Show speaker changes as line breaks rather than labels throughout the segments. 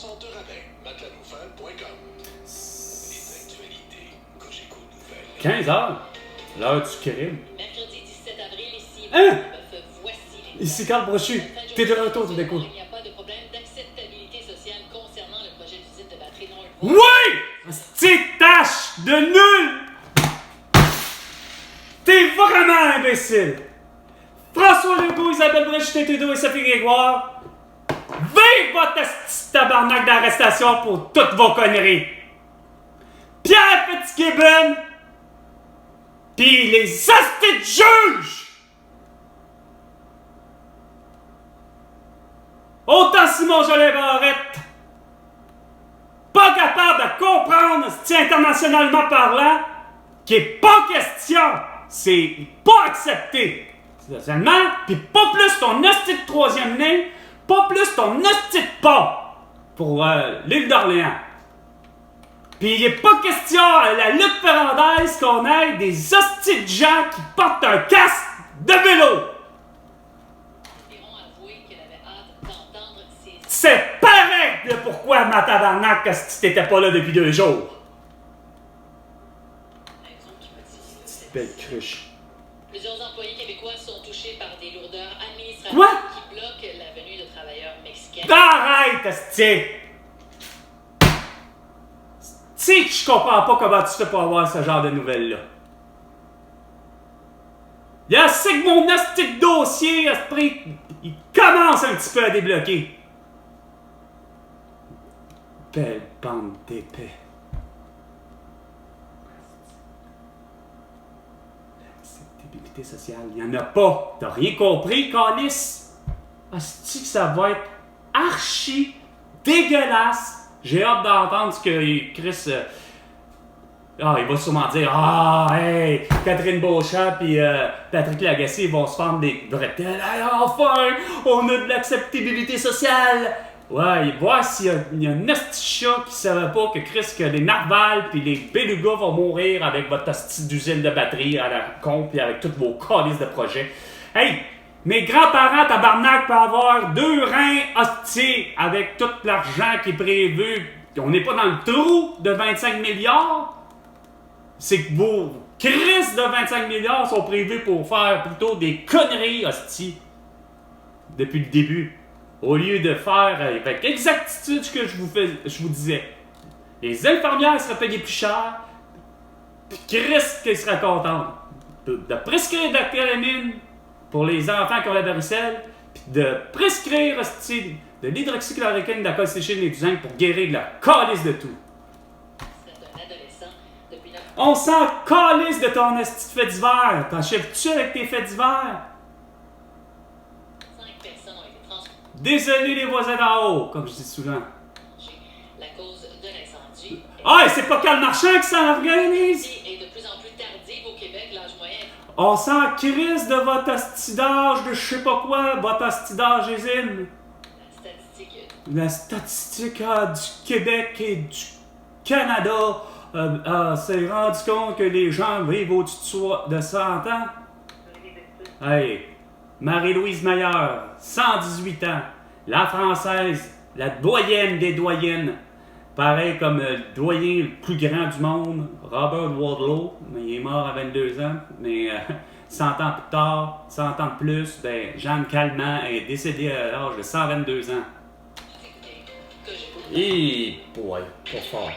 60 de rabais. Matelasnouvelles.com. Les actualités Cogeco Nouvelles.
15 heures. L'heure du crime.
Mercredi 17 avril, ici,
Hein?
voici les
Ici Carl Brochu. T'es de retour, tout d'un coup.
Il n'y a pas de problème d'acceptabilité sociale concernant le projet d'usine de batterie non
Oui! Petite tâche de nul! T'es vraiment imbécile! François Legault, Isabelle Brigitte Trudeau et Sophie Grégoire, vive votre esti tabarnak d'arrestation pour toutes vos conneries! Pierre Fitzgibbon, pis les hosties de juges! Autant Simon Jolin Barrette, pas capable de comprendre, esti internationalement parlant, qui est pas question, c'est pas accepté. Seulement, pis pas plus ton hostie de troisième nez, pas plus ton hostie de pas pour l'île d'Orléans. Pis il est pas question à la lutte ferrandaise qu'on ait des hosties de gens qui portent un casque de vélo. C'est pareil de pourquoi ma tabarnak si t'étais pas là depuis 2 jours. Petite belle cruche.
Plusieurs employés québécois sont touchés par des lourdeurs administratives
Quoi?
qui bloquent la venue de travailleurs mexicains.
Arrête, esti! Tu sais que je comprends pas comment tu fais pour avoir ce genre de nouvelles-là. Il y a assez que mon esti de dossier, esprit, il commence un petit peu à débloquer. Belle bande d'épais. L'acceptabilité sociale, il n'y en a pas. T'as rien compris, Calice? Asti que ça va être archi dégueulasse. J'ai hâte d'entendre ce que Chris... il va sûrement dire « Ah, hey, Catherine Beauchamp et Patrick Lagacé vont se faire des bretelles. Hey, enfin, on a de l'acceptabilité sociale! » Ouais, voir s'il y a un asti chat qui savait pas que Chris, que les narvals pis les belugas vont mourir avec votre asti d'usine de batterie à la con pis avec tous vos calices de projets. Hey! Mes grands-parents, tabarnak, peuvent avoir 2 reins hosties avec tout l'argent qui est prévu. On n'est pas dans le trou de 25 milliards. C'est que vos crises de 25 milliards sont prévus pour faire plutôt des conneries hosties. Depuis le début. Au lieu de faire avec exactitude ce que je vous disais. Les infirmières seraient payées plus cher. Puis Chris qui serait content. De prescrire de la calamine pour les enfants qui ont la varicelle, puis de prescrire hostie, de l'hydroxychloroquine, de la colchicine et du zinc pour guérir de la calice de tout.
C'est un adolescent depuis 9 ans.
On s'en calisse de ton hostie de fait d'hiver. T'enchèves-tu avec tes faits d'hiver?
5 personnes ont été transportées.
Désolé les voisins d'en haut, comme je dis souvent.
La cause de l'incendie
Ah, et c'est pas Karl Marchand qui s'en organise?
est de plus en plus tardive au Québec. L'âge moyen
On s'en crisse de votre hostie d'âge, de je sais pas quoi, votre hostie d'âge usine. La statistique du Québec et du Canada s'est rendu compte que les gens vivent au-dessus de 100 ans. Hey, Marie-Louise Meilleur, 118 ans, la française, la doyenne des doyennes. Pareil comme le doyen le plus grand du monde, Robert Wadlow, mais il est mort à 22 ans, mais 100 ans plus tard, 100 ans de plus, ben, Jeanne Calment est décédée à l'âge de 122 ans. Et boy, pas fort.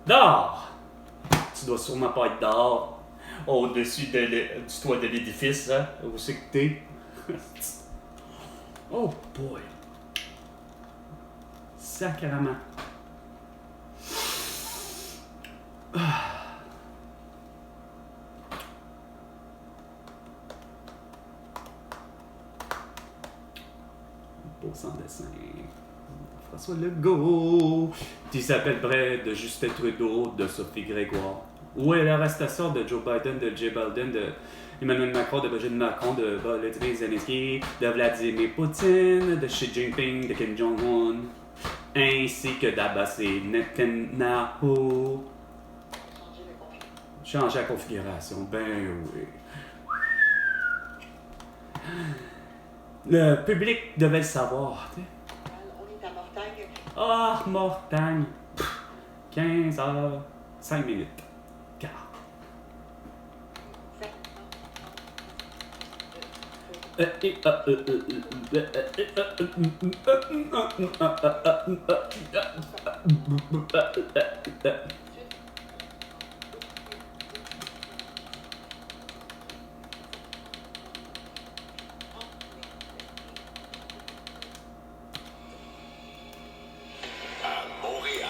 Dehors! Tu dois sûrement pas être dehors, au-dessus du toit de l'édifice, hein? Où c'est que t'es? Oh boy! Sacrément. Beau sans dessin. François Legault. Qui s'appelle près de Justin Trudeau, de Sophie Grégoire. Où est l'arrestation de Joe Biden, de J. Balvin, de Emmanuel Macron, de Brigitte Macron, de Volodymyr Zelensky, de Vladimir Poutine, de Xi Jinping, de Kim Jong-un, ainsi que d'Abbas et Netanyahu. Changer la configuration, ben oui. Le public devait le savoir, tu sais. Ah, Mortagne. 15h, 5 minutes. Quart.
À Montréal.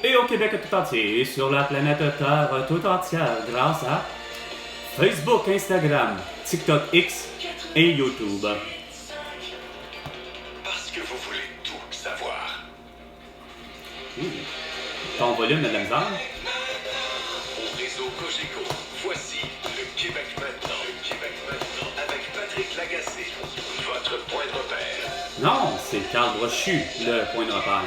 Et au Québec tout entier, et sur la planète Terre tout entière, grâce à Facebook, Instagram, TikTok X et YouTube.
Parce que vous voulez tout savoir.
Ton volume a de la misère?
Au réseau Cogeco, voici le Québec maintenant. Le Québec maintenant avec Patrick Lagacé, votre point de repère.
Non, c'est Carl Brochu, le point de repère.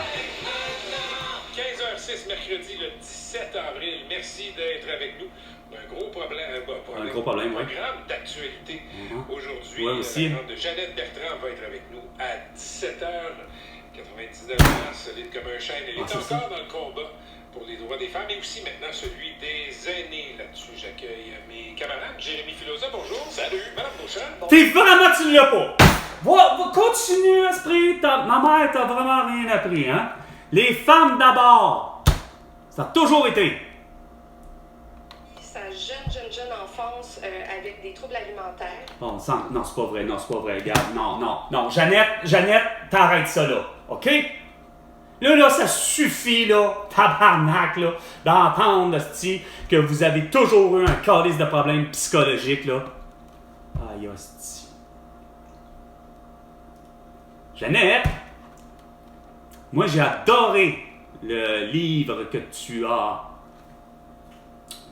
15h06, mercredi, le 17 avril. Merci d'être avec nous. Un gros problème,
Un gros problème, oui.
programme d'actualité aujourd'hui.
Ouais, aussi.
La grande Jeannette Bertrand va être avec nous à 17h. 99 ans, solide comme un chêne. Elle est
c'est
encore dans le combat pour les droits des femmes et aussi maintenant celui des aînés. Là-dessus, j'accueille mes camarades. Jérémy Filosa, bonjour. Salut. Madame Beauchamp.
T'es vraiment, tu l'as pas! Continue, esprit. Ma mère t'a vraiment rien appris, hein? Les femmes d'abord! Ça a toujours été.
Sa jeune enfance avec des troubles alimentaires.
Bon sang, non, c'est pas vrai, regarde, non. Jeannette, t'arrêtes ça, là, OK? Là, ça suffit, là, tabarnak, là, d'entendre, hostie, que vous avez toujours eu un calice de problèmes psychologiques, là. Aïe, hostie. Jeannette, moi, j'ai adoré le livre que tu as,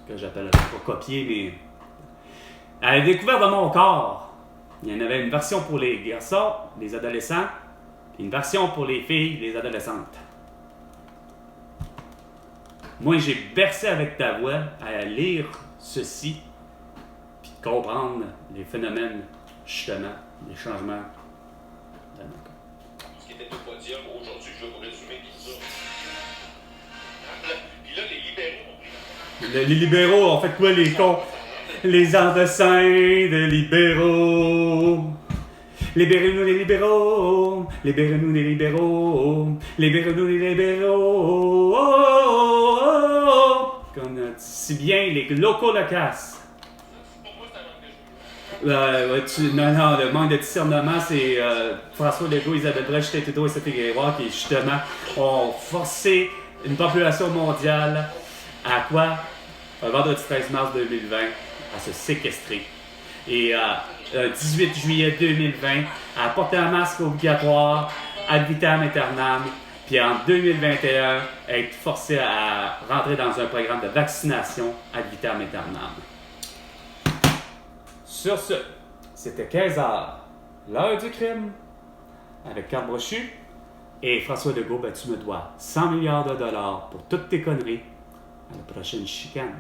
que j'appelle pas copier, mais à la découverte de mon corps. Il y en avait une version pour les garçons, les adolescents, et une version pour les filles, les adolescentes. Moi, j'ai bercé avec ta voix à lire ceci, puis comprendre les phénomènes, justement, les changements de mon corps.
Ce qui était au podium aujourd'hui, je vais vous résumer tout ça. Puis là, les libéraux ont pris
Les libéraux ont fait quoi, les cons? Les endessins de libéraux. Libérez-nous les libéraux. Libérez-nous les libéraux. Libérez-nous les libéraux. Comme dit si bien les locaux loquaces. Non, le manque de discernement, c'est François Legault, Isabelle Brèche, Tététo et Sophie Grégoire qui, justement, ont forcé une population mondiale à quoi? Le vendredi 13 mars 2020, à se séquestrer. Et 18 juillet 2020, à porter un masque obligatoire, ad vitam aeternam, puis en 2021, être forcé à rentrer dans un programme de vaccination ad vitam aeternam. Sur ce, c'était 15h, l'heure du crime, avec Carl Brochu et François Legault. Ben, tu me dois 100 milliards de dollars pour toutes tes conneries. À la prochaine chicane.